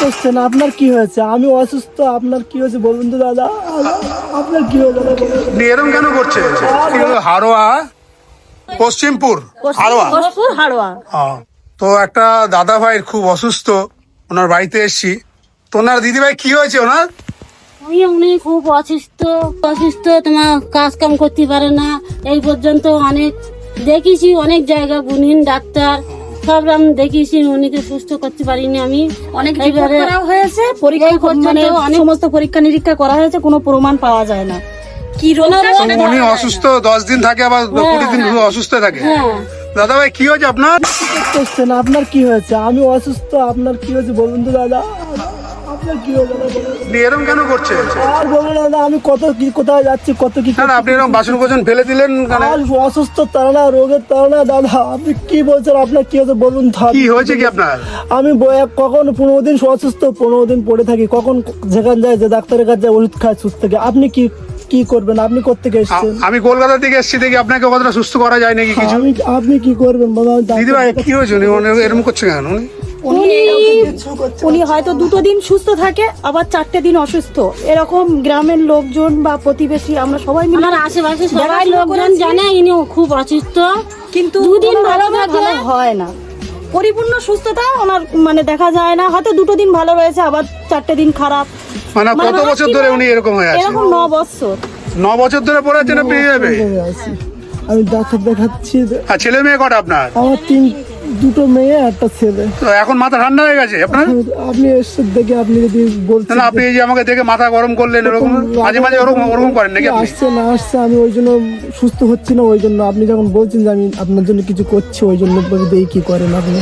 করছেন? আপনার কি হয়েছে? আমি অসুস্থ, আপনার কি হয়েছে বলুন তো দাদা। আপনার কি হয়েছে দাদা বলুন। আপনি এরকম কেন করছে? হাড়োয়া, পশ্চিমপুর হাড়োয়া। হাড়োয়া। তো একটা দাদা ভাইয়ের খুব অসুস্থ, ওনার বাড়িতে এসেছি। তো ওনার দিদি ভাই কি হয়েছে ওনার? উনি খুব অসুস্থ, তোমার কাজ কাম করতে পারে না। এই পর্যন্ত অনেক দেখেছি, অনেক জায়গা গুণহীন ডাক্তার সব আমি দেখিয়েছি, উনিকে সুস্থ করতে পারিনি আমি। অনেক রিপোর্ট করা হয়েছে, পরীক্ষা মানে সমস্ত পরীক্ষা নিরীক্ষা করা হয়েছে, কোনো প্রমাণ পাওয়া যায় না কি রোগ। উনি অসুস্থ 10 দিন থাকে, আবার 20 দিন অসুস্থ থাকে। দাদা ভাই কি হয়েছে আপনার? করছেন? আপনার কি হয়েছে? আমি অসুস্থ, আপনার কি হয়েছে বলুন তো দাদা। আপনার কি হয়েছে দাদা বলুন। আপনি এরকম কেন করছেন? আর বলুন দাদা, আমি কত কি কোথায় যাচ্ছি, কত কি না আপনি এরকম বাসন কোসন ফেলে দিলেন কেন? আর অসুস্থ তারা রোগের তারা দাদা। আপনি কি বলছেন? আপনার কি হয়েছে বলুন তো। কি হয়েছে কি আপনার? আমি কখন 15 দিন অসুস্থ, 15 দিন পড়ে থাকি, কখন যেখানে যায় যে ডাক্তারের কাছে যায় ওষুধ খায় সুস্থ থাকে। আপনি কি করবেন? আপনি কোত্থেকে এসেছেন? আমি কলকাতা থেকে এসেছি, দেখি আপনাকে কতটা সুস্থ করা যায় নাকি কিছু। আপনি কি করবেন বাবা? দিদি ভাই কি হয়েছে? উনি এরকম করছে কেন? উনি হয়তো 2 দিন সুস্থ থাকে, আবার 4টে দিন অসুস্থ। এরকম গ্রামের লোকজন বা প্রতিবেশী আমরা সবাই মিলে, আমার আশেপাশে সবাই লোকজন জানে ইনি খুব অসুস্থ, কিন্তু 2 দিন ভালো ভালো হয় না। পরিপূর্ণ সুস্থতা ওনার মানে দেখা যায় না। হয়তো 2 দিন ভালো রয়েছে, আবার 4টে দিন খারাপ। মানে কত বছর ধরে উনি এরকম হয়ে আছে? এরকম 9 বছর। 9 বছর ধরে পড়ে আছেন আপনি এইভাবে? আমি ডাক্তার দেখাচ্ছি। আর ছেলে মেয়ে কটা আপনার? আমার দুটো মেয়ে, একটা ছেলে। তো এখন মাথা ঠান্ডা হয়ে গেছে আপনার? আপনি এসে দেখে আপনি যদি বলছেন না আপনি এই যে আমাকে দেখে মাথা গরম করলেন, এরকম মাঝে মাঝে ওরকম করেন নাকি আপনি? আসছে আমি ওই জন্য সুস্থ হচ্ছি না। ওই জন্য আপনি যখন বলছেন যে আমি আপনার জন্য কিছু করছি, ওই জন্য দেখি কি করেন আপনি।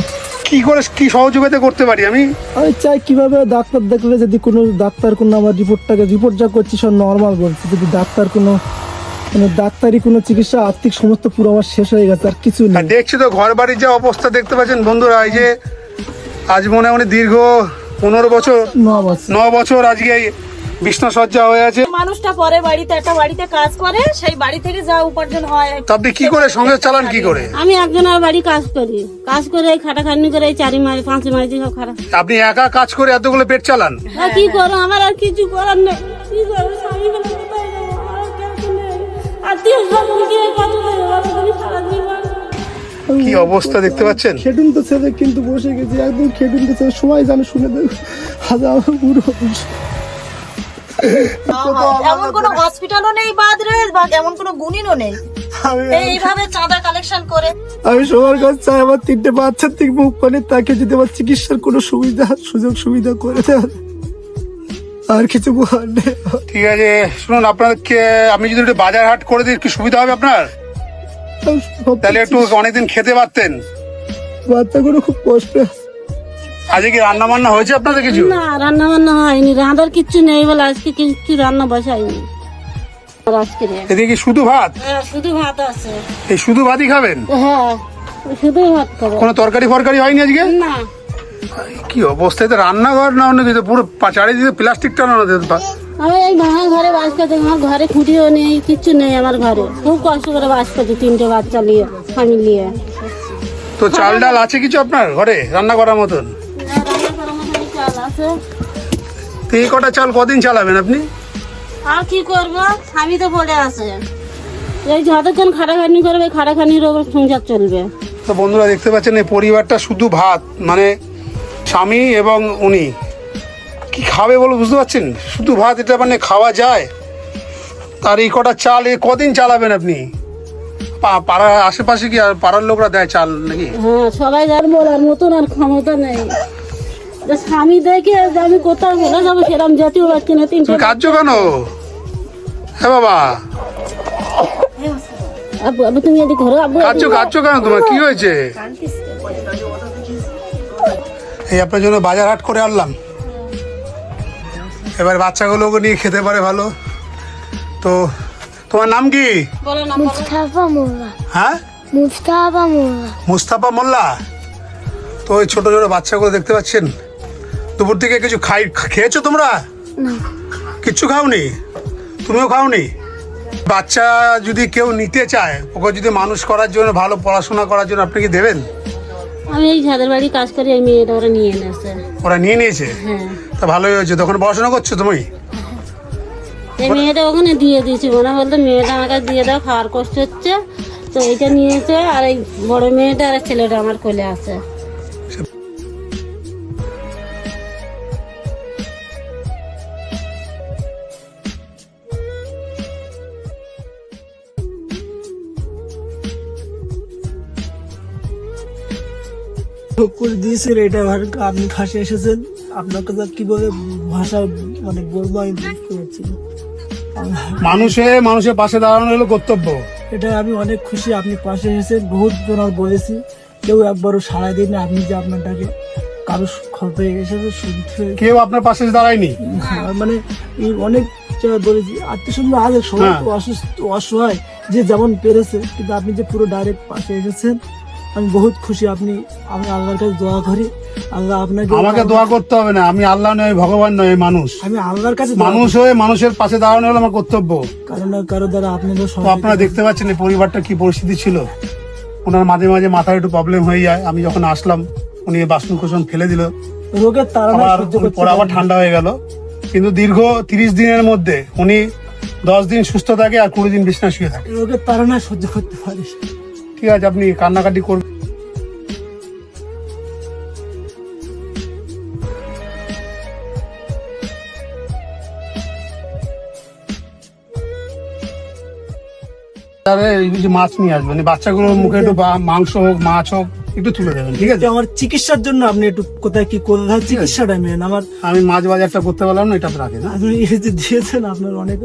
কি সহযোগিতা করতে পারি আমি? আমি চাই কিভাবে ডাক্তার দেখলে যদি কোনো ডাক্তার কোনো আমার রিপোর্ট যা করছি সব নর্মাল বলছি, যদি ডাক্তার কোনো ডাক্তারি কোনো চিকিৎসা আর্থিক সমস্ত পুরো আমার শেষ হয়ে গেছে, আর কিছু নেই। দেখছি তো ঘর বাড়ির যা অবস্থা দেখতে পাচ্ছেন বন্ধুরা। এই যে আজ মনে হয় দীর্ঘ 9 বছর 9 বছর আজকে এই বিছনাসজ্জা হয়ে আছে। মানুষটা পরে বাড়িতে একটা বাড়িতে কাজ করে, সেই বাড়ি থেকে যা উপার্জন হয়। তো আপনি কি করে সংসার চালান কি করে? আমি একজনের বাড়ি কাজ করে খাটাখাটনি করে 4 মাস 5 মাস দিয়ে খারাপ। আপনি একা কাজ করে এতগুলো পেট চালান? কি করো, আমার আর কিছু করার নেই। কি করবো, স্বামী হলে কোথায় যাবো, আমার আর কেউ নেই। আত্মীয় স্বজন গিয়ে কত সারা জীবন। কি অবস্থা দেখতে পাচ্ছেন? খেটুন তো ছেলে কিন্তু বসে গেছে একদম। খেটুন তো ছেলে সবাই জানে, শুনে দেখ হাজার পুরো। এমন কোনো হসপিটালও নেই বাদরে, বা এমন কোনো গুণিনও নেই এইভাবে চাঁদা কালেকশন করে। আমি সবার কাছে চাই আমার 3টে বাচ্চার থেকে মুখ পানে তাকে যদি আমার চিকিৎসার কোনো সুযোগ সুবিধা করে দেন, আর কিছু বলার নেই। ঠিক আছে শুনুন, আপনাকে আমি যদি একটু বাজার হাট করে দিই কি সুবিধা হবে আপনার? তাহলে একটু অনেকদিন খেতে পারতেন। বাচ্চাগুলো খুব কষ্ট। আজকে কি রান্না বান্না হয়েছে আপনাদের কিছু? না রান্না বান্না হয়নি, রাঁধার কিচ্ছু নেই বলে আজকে কিছু রান্না বসাইনি। আজকে এদিকে কি শুধু ভাত? শুধু ভাত আছে। এই শুধু ভাতই খাবেন? হ্যাঁ শুধু ভাত খাবো। কোনো তরকারি ফরকারি হয়নি আজকে? না। কি অবস্থায় তো রান্নাঘর না অন্য কিছু, পুরো চারিদিকে প্লাস্টিক টানানো। আমি এই ভাঙা ঘরে বাস করতে, আমার ঘরে খুঁটিও নেই, কিচ্ছু নেই আমার ঘরে। খুব কষ্ট করে বাস করছি 3টে বাচ্চা নিয়ে, ফ্যামিলি নিয়ে। তো চাল ডাল আছে কিছু আপনার ঘরে রান্না করার মতন? রান্না করার মতো চাল আছে। তো এই কটা চাল কদিন চালাবেন আপনি? আর কি করবো, স্বামী তো বলে আছে এই যতক্ষণ খাটাখাটনি করবে খাটাখাটনির ওপর সংসার চলবে। তো বন্ধুরা দেখতে পাচ্ছেন এই পরিবারটা শুধু ভাত, মানে স্বামী এবং উনি কি খাবে বলে বুঝতে পারছেন? শুধু ভাত, এটা মানে খাওয়া যায়? তার এই কটা চাল এ কদিন চালাবেন আপনি? পাড়ার আশেপাশে কি আর পাড়ার লোকরা দেয় চাল নাকি? হ্যাঁ সবাই যার বলার মতন আর ক্ষমতা নেই। স্বামী দেখে আমি কোথাও বলে যাবো সেরকম যেতেও পারছি না। 3টে কাঁদছো কেন? হ্যাঁ বাবা আব্বু তুমি এদিকে ঘরে। আব্বু কাঁদছো কেন? তোমার কি হয়েছে? এই আপনার জন্য বাজার হাট করে আনলাম। এবার বাচ্চাগুলোকে নিয়ে খেতে পারে ভালো। তো তোমার নাম কি? মুস্তাফা মোল্লা। হ্যাঁ মুস্তাফা মোল্লা। তো ওই ছোট ছোট বাচ্চাগুলো দেখতে পাচ্ছেন, দুপুর থেকে কিছু খেয়েছো তোমরা? কিচ্ছু খাওনি? তুমিও খাওনি? বাচ্চা যদি কেউ নিতে চায়, ওকে যদি মানুষ করার জন্য, ভালো পড়াশোনা করার জন্য, আপনি কি দেবেন? আমি এই ছাদের বাড়ি কাজ করি, এই মেয়েটা ওরা নিয়ে এনেছে। ওরা নিয়ে নিয়েছে? হ্যাঁ, তা ভালোই হয়েছে। তখন পড়াশোনা করছো তুমি? এই মেয়েটা ওখানে দিয়ে দিয়েছি, মনে বলতো মেয়েটা আমার কাছে দিয়ে দাও, খাওয়ার কষ্ট হচ্ছে, তো এইটা নিয়েছে। আর এই বড় মেয়েটা আর ছেলেটা আমার কোলে আছে। ভোগ করে দিয়েছেন, এটা আপনি ফাঁসে এসেছেন, আপনার কাছে কিভাবে ভাষা মানে বলবো আমি বুঝতে পারছি না। মানুষের পাশে দাঁড়ানো হলো কর্তব্য। এটা আমি অনেক খুশি, আপনি পাশে এসেছেন। বহুত জনের বলেছি, কেউ একবারও সাড়াই দিন। আপনি যে আপনার ডাকে কারো খবরে এসেছে শুনতে, কেউ আপনার পাশে দাঁড়ায়নি? মানে এই অনেক জায়গায় বলেছি, আত্মীয় স্বজন আছে সবাই তো অসুস্থ অসহায়, যে যেমন পেরেছে, কিন্তু আপনি যে পুরো ডাইরেক্ট পাশে এসেছেন, আমি বহুত খুশি। আমি আল্লাহর কাছে দোয়া করি, আল্লাহ আপনাকে। আমাকে দোয়া করতে হবে না, আমি আল্লাহ নয়, ভগবান নয়, মানুষ। আমি আল্লাহর কাছে মানুষ হয়ে মানুষের পাশে দাঁড়ানো হলো আমার কর্তব্য। কারণ কারো দ্বারা আপনাদের তো আপনারা দেখতে পাচ্ছেন এই পরিবারটা কি পরিস্থিতি ছিল। ওনার মাঝে মাঝে মাথায় একটু প্রবলেম হয়ে যায়। আমি যখন আসলাম উনি বাসন কোসন ফেলে দিল, রোগের তাড়না আবার সহ্য করতে পরে আবার ঠান্ডা হয়ে গেল। কিন্তু দীর্ঘ 30 দিনের মধ্যে উনি 10 দিন সুস্থ থাকে আর 20 দিন বিছানায় শুয়ে থাকে। রোগের তাড়না সহ্য করতে পারিস। ঠিক আছে, আপনি কান্নাকাটি করবেন। এই যে মাছ নিয়ে আসবেন, এই বাচ্চাগুলোর মুখে একটু মাংস হোক, মাছ হোক, একটু তুলে দেবেন। ঠিক আছে? আমার চিকিৎসার জন্য আপনি একটু কোথায় কি কোথায় চিকিৎসাটা মেন আমার। আমি মাছ বাজারটা করতে পারলাম না, এটা রাখেন। আপনি দিয়েছেন, আপনার অনেক